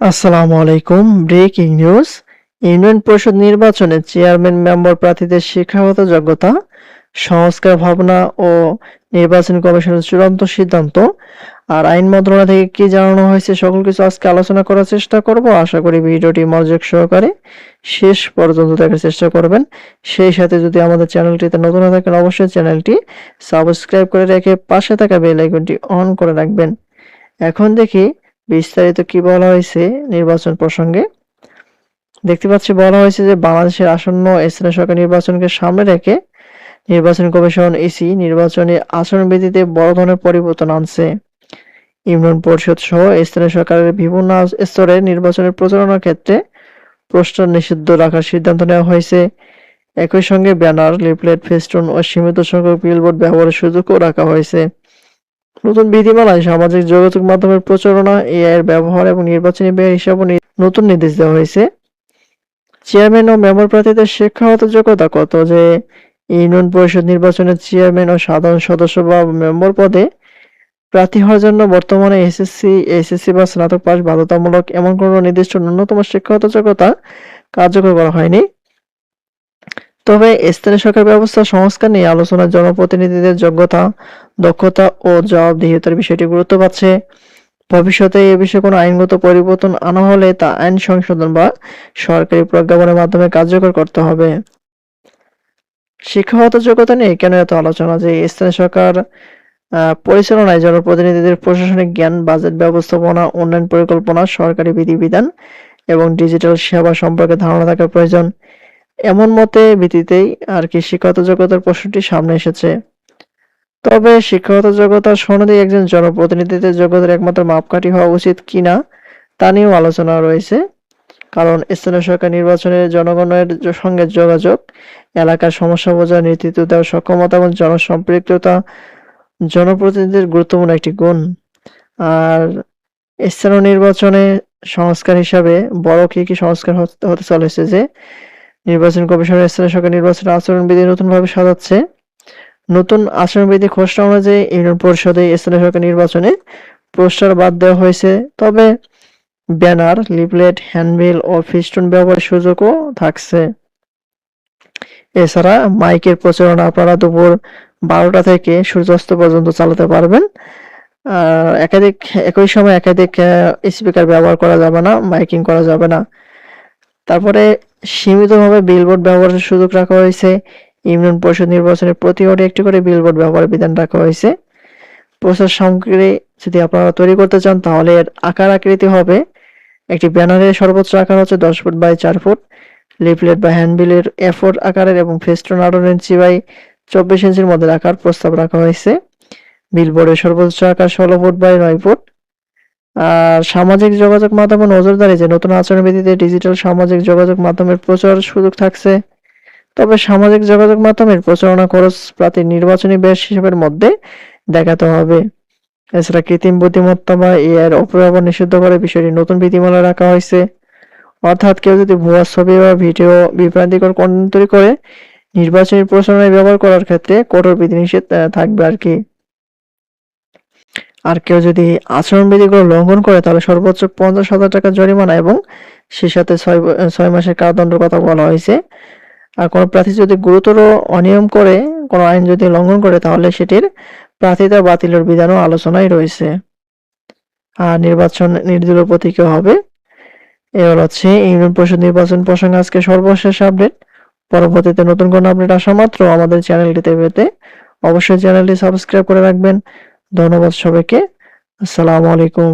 আসসালামু আলাইকুম। Breaking news. Union পরিষদ নির্বাচনে চেয়ারম্যান মেম্বার প্রার্থীদের শিক্ষাগত যোগ্যতা, সংস্কার ভাবনা ও নির্বাচন কমিশনের চূড়ান্ত সিদ্ধান্ত আর আইন মন্ত্রণালয় থেকে কি জানানো হয়েছে সকল কিছু আজকে আলোচনা করার চেষ্টা করব। আশা করি ভিডিওটি মনোযোগ সহকারে শেষ পর্যন্ত দেখার চেষ্টা করবেন। সেই সাথে যদি আমাদের চ্যানেলটিতে নতুন হয়ে থাকেন অবশ্যই চ্যানেলটি সাবস্ক্রাইব করে রেখে পাশে থাকা বেল আইকনটি অন করে রাখবেন। এখন দেখি বিস্তারিত কি বলা হয়েছে নির্বাচন প্রসঙ্গে। দেখতে পাচ্ছি বলা হয়েছে যে বাংলাদেশের আসন্ন স্থানীয় সরকার নির্বাচনকে সামনে রেখে নির্বাচন কমিশন ইসি নির্বাচনী আচরণবিধিতে বড় ধরনের পরিবর্তন আনছে। ইউনিয়ন পরিষদ সহ স্থানীয় সরকারের বিভিন্ন স্তরে নির্বাচনের প্রচারণার ক্ষেত্রে পোস্টার নিষিদ্ধ রাখার সিদ্ধান্ত নেওয়া হয়েছে। একই সঙ্গে ব্যানার, লিফলেট, ফেস্টুন ও সীমিত সংখ্যক বিলবোর্ড ব্যবহারের সুযোগও রাখা হয়েছে। নতুন বিধিমালায় সামাজিক যোগাযোগ মাধ্যমের প্রচারণা, এআই এর ব্যবহার এবং নির্বাচনী ব্যয়ের হিসাবও নতুন নির্দেশ দেওয়া হয়েছে। চেয়ারম্যান ও মেম্বার প্রার্থীদের শিক্ষাগত যোগ্যতা কত? যে ইউনিয়ন পরিষদ নির্বাচনে চেয়ারম্যান ও সাধারণ সদস্য বা মেম্বার পদে প্রার্থী হওয়ার জন্য বর্তমানে এসএসসি বা স্নাতক পাস বাধ্যতামূলক, এমন কোনো নির্দিষ্ট ন্যূনতম শিক্ষাগত যোগ্যতা কার্যকর করা হয়নি। তবে স্থানীয় সরকার ব্যবস্থা সংস্কার নিয়ে আলোচনায় জনপ্রতিনিধিদের যোগ্যতা, দক্ষতা ও জবাবদিহিতার বিষয়টি গুরুত্ব পাচ্ছে। ভবিষ্যতে এ বিষয়ে কোনো আইনগত পরিবর্তন আনা হলে তা আইন সংশোধন বা সরকারি প্রজ্ঞাপনের মাধ্যমে কার্যকর করতে হবে। শিক্ষাগত যোগ্যতা নিয়ে কেন এত আলোচনা? যে স্থানীয় সরকার পরিচালনায় জনপ্রতিনিধিদের প্রশাসনিক জ্ঞান, বাজেট ব্যবস্থাপনা, উন্নয়ন পরিকল্পনা, সরকারি বিধিবিধান এবং ডিজিটাল সেবা সম্পর্কে ধারণা থাকা প্রয়োজন। এমন মতে ভিত্তিতেই শিক্ষাগত যোগ্যতার প্রশ্নটি সামনে এসেছে। তবে শিক্ষাগত যোগ্যতার সনদে একজন জনপ্রতিনিধিদের যোগ্যতার একমাত্র মাপকাঠি হওয়া উচিত কিনা তা নিয়েও আলোচনা রয়েছে। কারণ স্থানীয় সরকার নির্বাচনে জনগণের সঙ্গে যোগাযোগ, এলাকার সমস্যা বোঝা, নেতৃত্ব দেওয়ার সক্ষমতা এবং জনসম্পৃক্ততা জনপ্রতিনিধিদের গুরুত্বপূর্ণ একটি গুণ। আর স্থানীয় নির্বাচনে সংস্কার হিসাবে বড় কি সংস্কার হতে চলেছে যে নির্বাচন কমিশনের স্থানীয় সরকার নির্বাচনের আচরণবিধি নতুনভাবে সাজাচ্ছে। নতুন আচরণবিধি খসড়া অনুযায়ী ইউনিয়ন পরিষদে স্থানীয় সরকার নির্বাচনে পোস্টার বাদ দেওয়া হয়েছে। তবে ব্যানার, লিফলেট, হ্যান্ডবিল ও ফেস্টুন ব্যবহারের সুযোগও থাকছে। এছাড়া মাইকের প্রচারণা আপনারা দুপুর 12টা থেকে সূর্যাস্ত পর্যন্ত চালাতে পারবেন। একই সময় একাধিক স্পিকার ব্যবহার করা যাবে না, মাইকিং করা যাবে না। তারপরে সীমিতভাবে বিলবোর্ড ব্যবহারের সুযোগ রাখা হয়েছে। ইউনিয়ন পরিষদ নির্বাচনে প্রতি ওয়ার্ডে একটি করে বিলবোর্ড ব্যবহারের বিধান রাখা হয়েছে। প্রচার সামগ্রী যদি আপনারা তৈরি করতে চান তাহলে এর আকার আকৃতি হবে, একটি ব্যানারের সর্বোচ্চ আকার হচ্ছে 10 ফুট বাই 4 ফুট, লিফলেট বা হ্যান্ডবিলের A4 আকারের এবং ফেস্টুন 18 ইঞ্চি বাই 24 ইঞ্চির মধ্যে রাখার প্রস্তাব রাখা হয়েছে। বিলবোর্ডের সর্বোচ্চ আকার 16 ফুট বাই 9 ফুট। আর সামাজিক যোগাযোগ মাধ্যমে নজরদারি, যে নতুন আচরণবিধিতে ডিজিটাল সামাজিক যোগাযোগ মাধ্যমের প্রচারের সুযোগ থাকছে। তবে সামাজিক যোগাযোগ মাধ্যমের প্রচারণা খরচ প্রার্থীর নির্বাচনী ব্যয় হিসেবের মধ্যে দেখাতে হবে। এছাড়া কৃত্রিম বুদ্ধিমত্তা বা এআই এর অপব্যবহার নিষিদ্ধ করে বিষয়টি নতুন বিধিমালা রাখা হয়েছে। অর্থাৎ কেউ যদি ভুয়া ছবি বা ভিডিও, বিভ্রান্তিকর কন্টেন্ট তৈরি করে নির্বাচনী প্রচারণায় ব্যবহার করার ক্ষেত্রে কঠোর বিধিনিষেধ থাকবে আর কেউ যদি আচরণবিধিগুলো লঙ্ঘন করে তাহলে সর্বোচ্চ 50,000 টাকা জরিমানা এবং সেই সাথে 6 মাসের কারাদণ্ডের কথা বলা হয়েছে। আর কোনো প্রার্থী যদি গুরুতর অনিয়ম করে, কোনো আইন যদি লঙ্ঘন করে তাহলে সেটির প্রার্থিতা বাতিলের বিধানও আলোচনায় রয়েছে। আর নির্বাচন নির্দলীয় প্রতীকে হবে। এবার হচ্ছে ইউনিয়ন পরিষদ নির্বাচন প্রসঙ্গে আজকে সর্বশেষ আপডেট। পরবর্তীতে নতুন কোনো আপডেট আসা মাত্র আমাদের চ্যানেলটিতে পেতে অবশ্যই চ্যানেলটি সাবস্ক্রাইব করে রাখবেন। ধন্যবাদ সবাইকে। আসসালামু আলাইকুম।